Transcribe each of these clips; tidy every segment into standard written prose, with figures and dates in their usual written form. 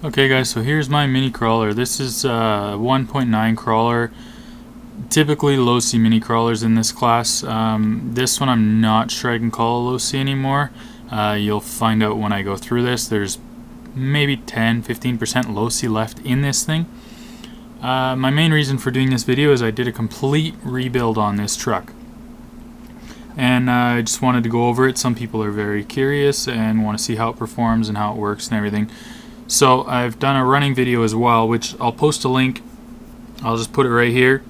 Okay guys, so here's my mini crawler. This is a 1.9 crawler. Typically low C mini crawlers in this class. This one I'm not sure I can call a low C anymore. You'll find out when I go through this. There's maybe 10-15% low C left in this thing. My main reason for doing this video is I did a complete rebuild on this truck. And I just wanted to go over it. Some people are very curious and want to see how it performs and how it works and everything. So I've done a running video as well, which I'll post a link. I'll just put it right here.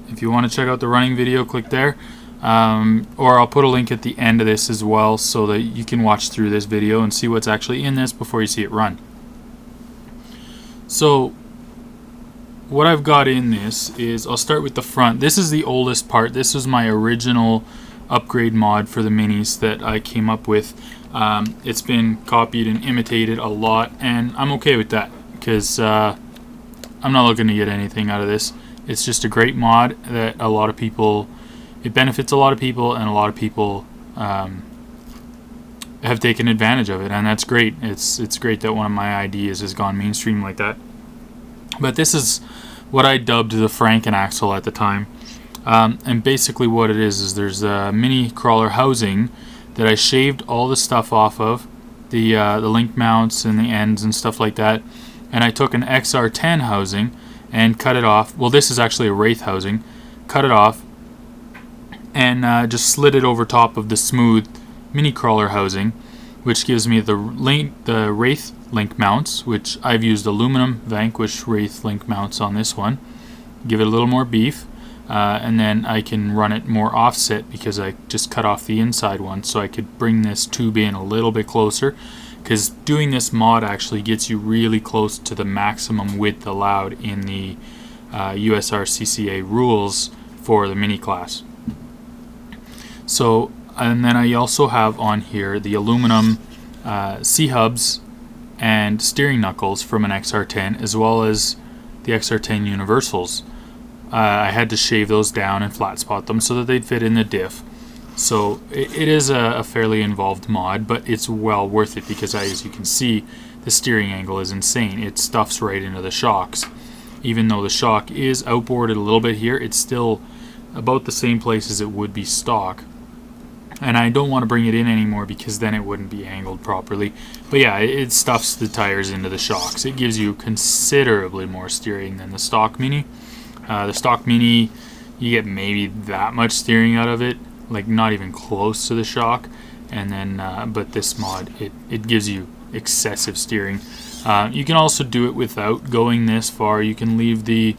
If you want to check out the running video, click there. Or I'll put a link at the end of this as well so that you can watch through this video and see what's actually in this before you see it run. So what I've got in this is, I'll start with the front. This is the oldest part. This was my original upgrade mod for the minis that I came up with. It's been copied and imitated a lot, and I'm okay with that because I'm not looking to get anything out of this. It's just a great mod that a lot of people, it benefits a lot of people, and a lot of people have taken advantage of it, and that's great. It's great that one of my ideas has gone mainstream like that. But this is what I dubbed the Franken axle at the time. And basically what it is there's a mini crawler housing that I shaved all the stuff off of, the link mounts and the ends and stuff like that, and I took an XR10 housing and cut it off. Well, this is actually a Wraith housing. Cut it off and just slid it over top of the smooth mini crawler housing, which gives me the Wraith link mounts, which I've used aluminum Vanquish Wraith link mounts on this one. Give it a little more beef. And then I can run it more offset because I just cut off the inside one, so I could bring this tube in a little bit closer, because doing this mod actually gets you really close to the maximum width allowed in the USRCCA rules for the mini class. So, and then I also have on here the aluminum C-hubs and steering knuckles from an XR10, as well as the XR10 universals. I had to shave those down and flat spot them so that they'd fit in the diff. So it is a fairly involved mod, but it's well worth it because, as you can see, the steering angle is insane. It stuffs right into the shocks. Even though the shock is outboarded a little bit here, it's still about the same place as it would be stock. And I don't want to bring it in anymore because then it wouldn't be angled properly. But yeah, it stuffs the tires into the shocks. It gives you considerably more steering than the stock Mini. The stock Mini, you get maybe that much steering out of it, like not even close to the shock. And then, but this mod, it gives you excessive steering. You can also do it without going this far. You can leave the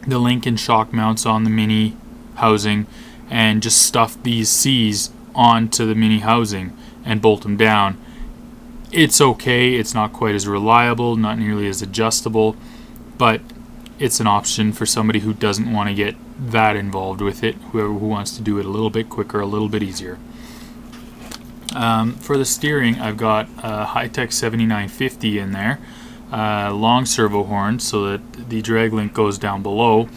link and shock mounts on the Mini housing and just stuff these C's onto the Mini housing and bolt them down. It's okay. It's not quite as reliable, not nearly as adjustable, but it's an option for somebody who doesn't want to get that involved with it, who wants to do it a little bit quicker, a little bit easier. For the steering, I've got a Hi-Tech 7950 in there, long servo horn so that the drag link goes down below,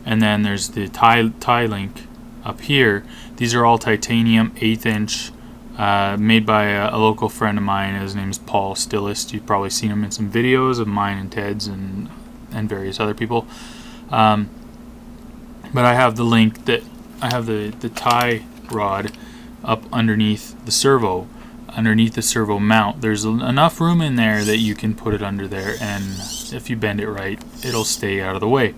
and then there's the tie link up here. These are all titanium 1/8 inch, made by a local friend of mine. His name is Paul Stillist. You've probably seen him in some videos of mine and Ted's and various other people. But I have the link that I have the tie rod up underneath the servo mount. There's enough room in there that you can put it under there, and if you bend it right, it'll stay out of the way.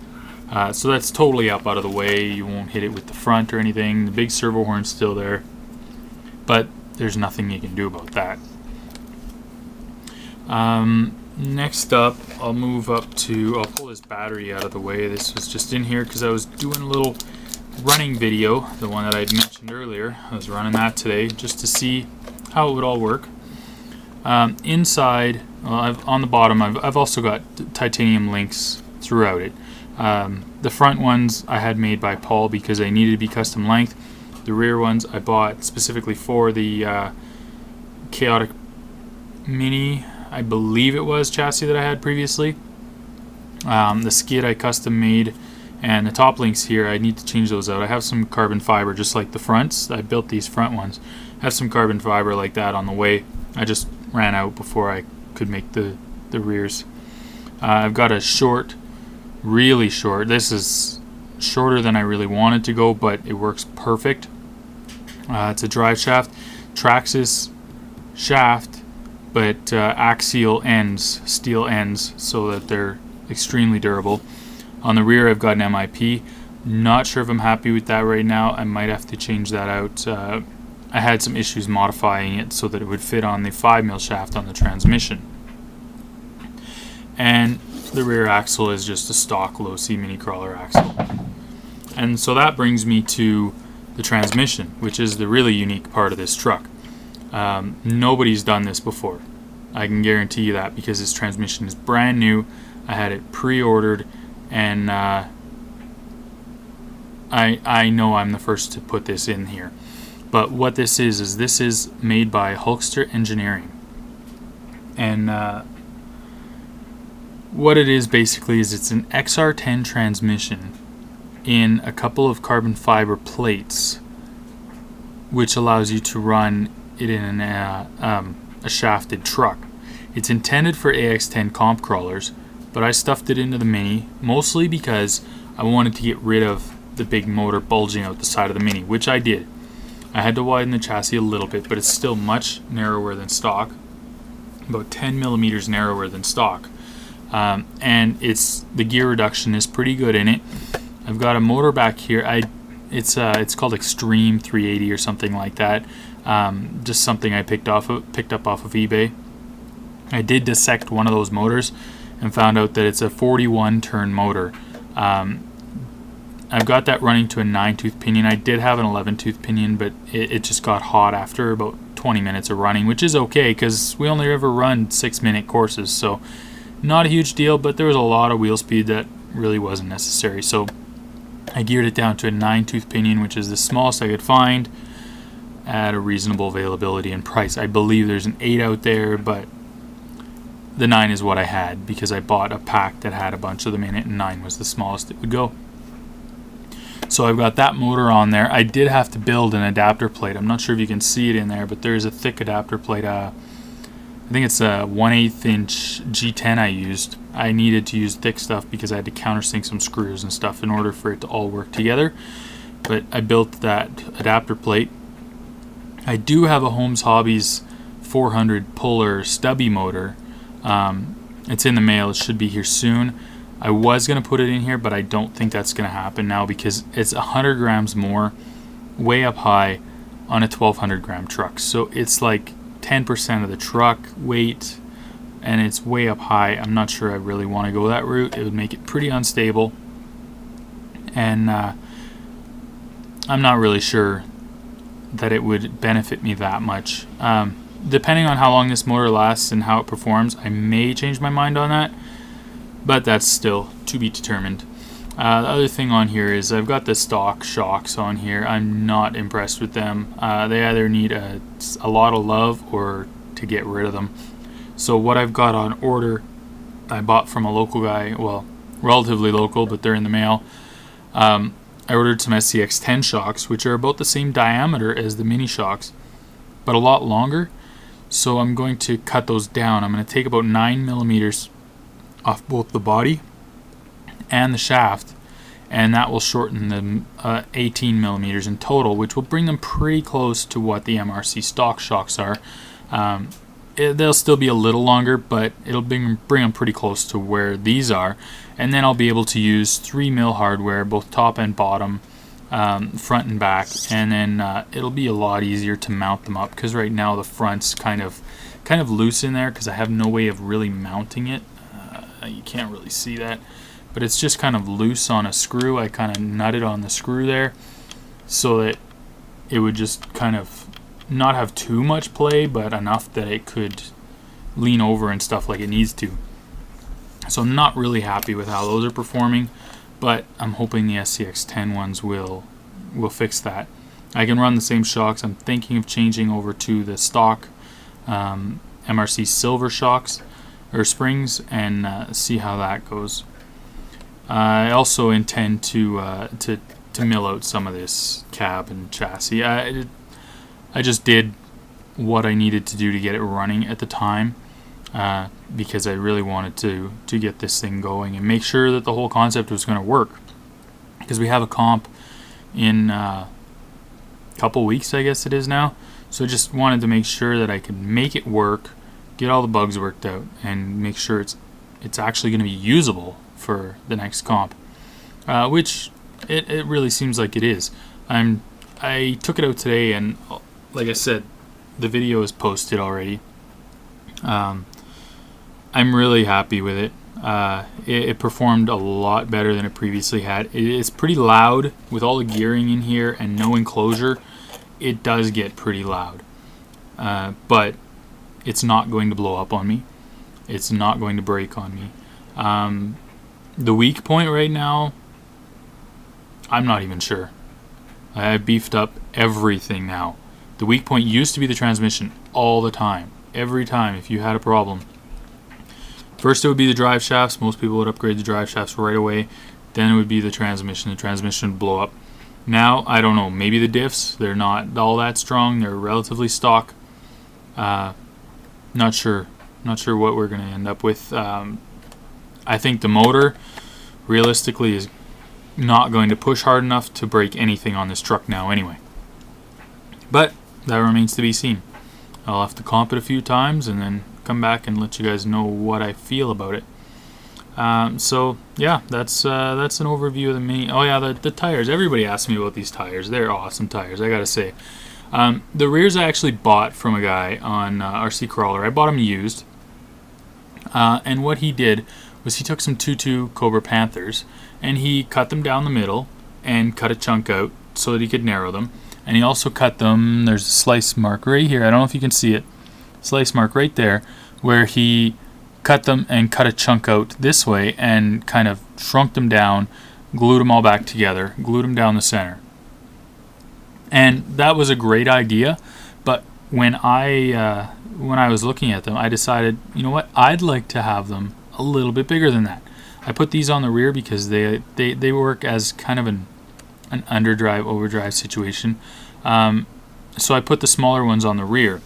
So that's totally up out of the way. You won't hit it with the front or anything. The big servo horn's still there, but there's nothing you can do about that. Next up, I'll pull this battery out of the way. This was just in here because I was doing a little running video, the one that I'd mentioned earlier. I was running that today just to see how it would all work. Inside, well, on the bottom, I've also got titanium links throughout it. The front ones I had made by Paul because they needed to be custom length. The rear ones I bought specifically for the Chaotic Mini, I believe it was, chassis that I had previously. The skid I custom made, and the top links here, I need to change those out. I have some carbon fiber just like the fronts. I built these front ones. I have some carbon fiber like that on the way. I just ran out before I could make the the rears. I've got a short, really short. This is shorter than I really wanted to go, but it works perfect. It's a drive shaft, Traxxas shaft, but axial ends, steel ends, so that they're extremely durable. On the rear, I've got an MIP. Not sure if I'm happy with that right now. I might have to change that out. I had some issues modifying it so that it would fit on the 5mm shaft on the transmission. And the rear axle is just a stock low C mini crawler axle. And so that brings me to the transmission, which is the really unique part of this truck. Nobody's done this before. I can guarantee you that, because this transmission is brand new. I had it pre-ordered, and I know I'm the first to put this in here. But what this is this is made by Hulkster Engineering. And what it is basically is it's an XR10 transmission in a couple of carbon fiber plates, which allows you to run it in a shafted truck. It's intended for AX10 comp crawlers, but I stuffed it into the Mini mostly because I wanted to get rid of the big motor bulging out the side of the Mini, which I did. I had to widen the chassis a little bit, but it's still much narrower than stock, about 10 millimeters narrower than stock. And the gear reduction is pretty good in it. I've got a motor back here. It's called Extreme 380 or something like that. Just something I picked up off of eBay. I did dissect one of those motors and found out that it's a 41 turn motor. I've got that running to a 9-tooth pinion. I did have an 11-tooth pinion, but it just got hot after about 20 minutes of running, which is okay because we only ever run 6-minute courses, so not a huge deal, but there was a lot of wheel speed that really wasn't necessary. So I geared it down to a 9-tooth pinion, which is the smallest I could find at a reasonable availability and price. I believe there's an 8 out there, but the 9 is what I had because I bought a pack that had a bunch of them in it, and 9 was the smallest it would go. So I've got that motor on there. I did have to build an adapter plate. I'm not sure if you can see it in there, but there is a thick adapter plate. I think it's a 1/8 inch G10 I used. I needed to use thick stuff because I had to countersink some screws and stuff in order for it to all work together. But I built that adapter plate. I do have a Holmes Hobbies 400 puller stubby motor. It's in the mail. It should be here soon. I was going to put it in here, but I don't think that's going to happen now because it's 100 grams more, way up high, on a 1,200 gram truck. So it's like 10% of the truck weight, and it's way up high. I'm not sure I really want to go that route. It would make it pretty unstable, and I'm not really sure that it would benefit me that much. Depending on how long this motor lasts and how it performs, I may change my mind on that, but that's still to be determined. The other thing on here is I've got the stock shocks on here. I'm not impressed with them. They either need a lot of love or to get rid of them. So what I've got on order, I bought from a local guy, well, relatively local, but they're in the mail. I ordered some SCX10 shocks, which are about the same diameter as the mini shocks, but a lot longer. So I'm going to cut those down. I'm going to take about 9 millimeters off both the body and the shaft, and that will shorten them 18 millimeters in total, which will bring them pretty close to what the MRC stock shocks are. They'll still be a little longer, but it'll bring them pretty close to where these are, and then I'll be able to use 3mm hardware, both top and bottom, front and back, and then it'll be a lot easier to mount them up because right now the front's kind of loose in there because I have no way of really mounting it. You can't really see that, but it's just kind of loose on a screw. I kind of nutted on the screw there so that it would just kind of not have too much play, but enough that it could lean over and stuff like it needs to. So I'm not really happy with how those are performing, but I'm hoping the SCX10 ones will fix that. I can run the same shocks. I'm thinking of changing over to the stock MRC silver shocks or springs and see how that goes. I also intend to mill out some of this cab and chassis. I just did what I needed to do to get it running at the time. because I really wanted to get this thing going and make sure that the whole concept was going to work, because we have a comp in a couple weeks, I guess it is now. So I just wanted to make sure that I could make it work, get all the bugs worked out, and make sure it's actually going to be usable for the next comp, which it really seems like it is. I took it out today, and like I said, the video is posted already. I'm really happy with it. It performed a lot better than it previously had. It's pretty loud with all the gearing in here and no enclosure. It does get pretty loud, but it's not going to blow up on me. It's not going to break on me. The weak point right now, I'm not even sure. I beefed up everything now. The weak point used to be the transmission all the time. Every time if you had a problem. First it would be the drive shafts. Most people would upgrade the drive shafts right away. Then it would be the transmission. The transmission would blow up. Now, I don't know. Maybe the diffs, they're not all that strong. They're relatively stock. Not sure. Not sure what we're going to end up with. I think the motor, realistically, is not going to push hard enough to break anything on this truck now anyway. But that remains to be seen. I'll have to comp it a few times and then come back and let you guys know what I feel about it. So yeah, that's an overview of the Mini. Oh yeah, the tires. Everybody asks me about these tires. They're awesome tires, I gotta say. The rears I actually bought from a guy on RC Crawler. I bought them used. And what he did was he took some 2.2 Cobra Panthers and he cut them down the middle and cut a chunk out so that he could narrow them. And he also cut them, there's a slice mark right here, I don't know if you can see it, slice mark right there, where he cut them and cut a chunk out this way and kind of shrunk them down, glued them all back together, glued them down the center. And that was a great idea, but when I was looking at them, I decided, you know what, I'd like to have them a little bit bigger than that. I put these on the rear because they work as kind of an underdrive, overdrive situation. So I put the smaller ones on the rear.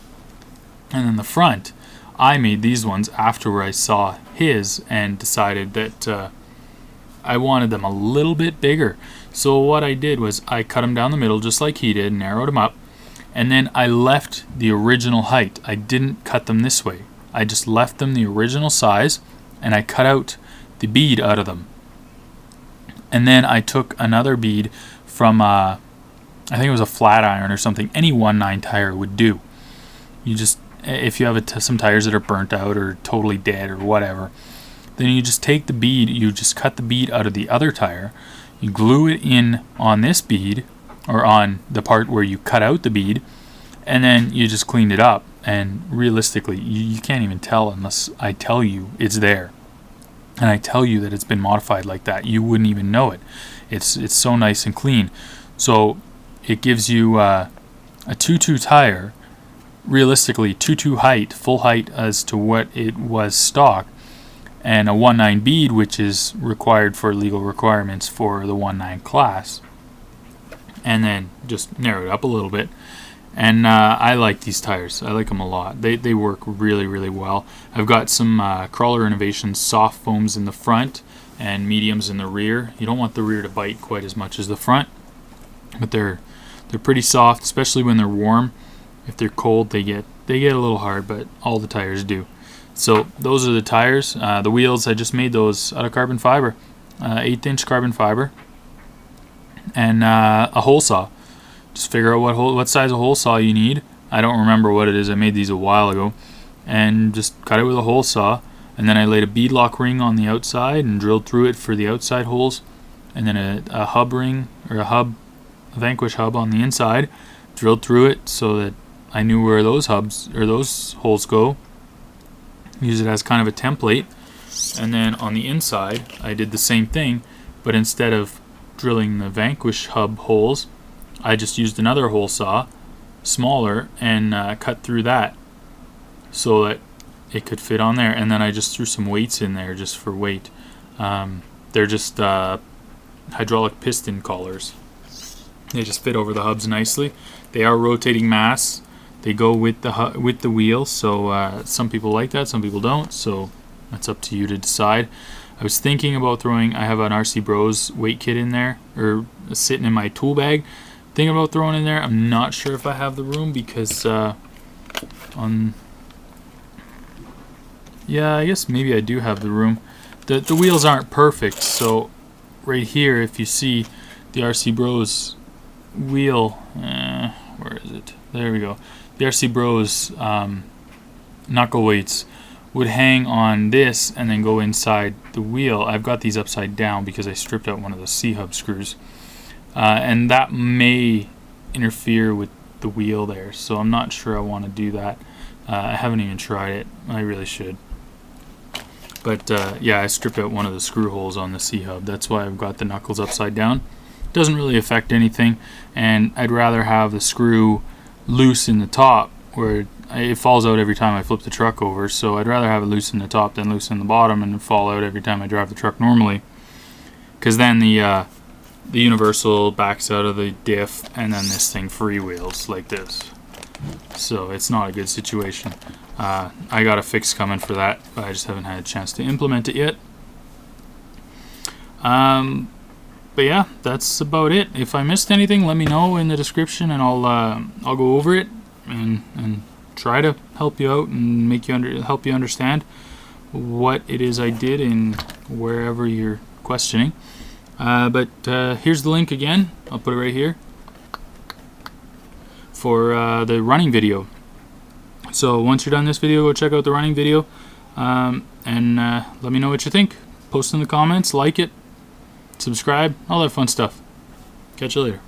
And then the front, I made these ones after I saw his and decided that I wanted them a little bit bigger. So what I did was I cut them down the middle just like he did, narrowed them up, and then I left the original height. I didn't cut them this way. I just left them the original size, and I cut out the bead out of them. And then I took another bead from, I think it was a flat iron or something. Any 1.9 tire would do. You just, if you have some tires that are burnt out or totally dead or whatever, then you just take the bead, you just cut the bead out of the other tire, you glue it in on this bead, or on the part where you cut out the bead, and then you just cleaned it up. And realistically, you can't even tell unless I tell you it's there. And I tell you that it's been modified like that. You wouldn't even know it. It's so nice and clean. So it gives you a 2.2 tire, realistically 2.2 height, full height as to what it was stock, and a 1.9 bead, which is required for legal requirements for the 1.9 class. And then just narrow it up a little bit. And I like these tires. I like them a lot. They work really, really well. I've got some Crawler Innovations soft foams in the front and mediums in the rear. You don't want the rear to bite quite as much as the front, but they're pretty soft, especially when they're warm. If they're cold, they get a little hard, but all the tires do. So those are the tires. The wheels, I just made those out of carbon fiber, 1/8" carbon fiber, and a hole saw. Just figure out what size of hole saw you need. I don't remember what it is. I made these a while ago, and just cut it with a hole saw. And then I laid a beadlock ring on the outside and drilled through it for the outside holes, and then a hub ring or a Vanquish hub on the inside. Drilled through it so that I knew where those hubs or those holes go. Use it as kind of a template. And then on the inside, I did the same thing, but instead of drilling the Vanquish hub holes, I just used another hole saw, smaller, and cut through that so that it could fit on there. And then I just threw some weights in there just for weight. They're just hydraulic piston collars. They just fit over the hubs nicely. They are rotating mass. they go with the wheel. So some people like that, some people don't. So that's up to you to decide. I was thinking about throwing. I have an RC Bros weight kit in there, or sitting in my tool bag. Thinking about throwing in there. I'm not sure if I have the room because yeah, I guess maybe I do have the room. The wheels aren't perfect, so right here, if you see the RC Bros wheel, where is it? There we go. The RC Bros knuckle weights would hang on this and then go inside the wheel. I've got these upside down because I stripped out one of the C-hub screws, and that may interfere with the wheel there, so I'm not sure I want to do that. I haven't even tried it. I really should. But yeah, I stripped out one of the screw holes on the C-hub. That's why I've got the knuckles upside down. Doesn't really affect anything, and I'd rather have the screw loose in the top where it falls out every time I flip the truck over. So I'd rather have it loose in the top than loose in the bottom and fall out every time I drive the truck normally, because then the universal backs out of the diff and then this thing freewheels like this. So it's not a good situation. I got a fix coming for that, but I just haven't had a chance to implement it yet. But yeah, that's about it. If I missed anything, let me know in the description, and I'll go over it and try to help you out and help you understand what it is I did in wherever you're questioning. But here's the link again. I'll put it right here for the running video. So once you're done this video, go check out the running video, and let me know what you think. Post in the comments, like it, subscribe, all that fun stuff. Catch you later.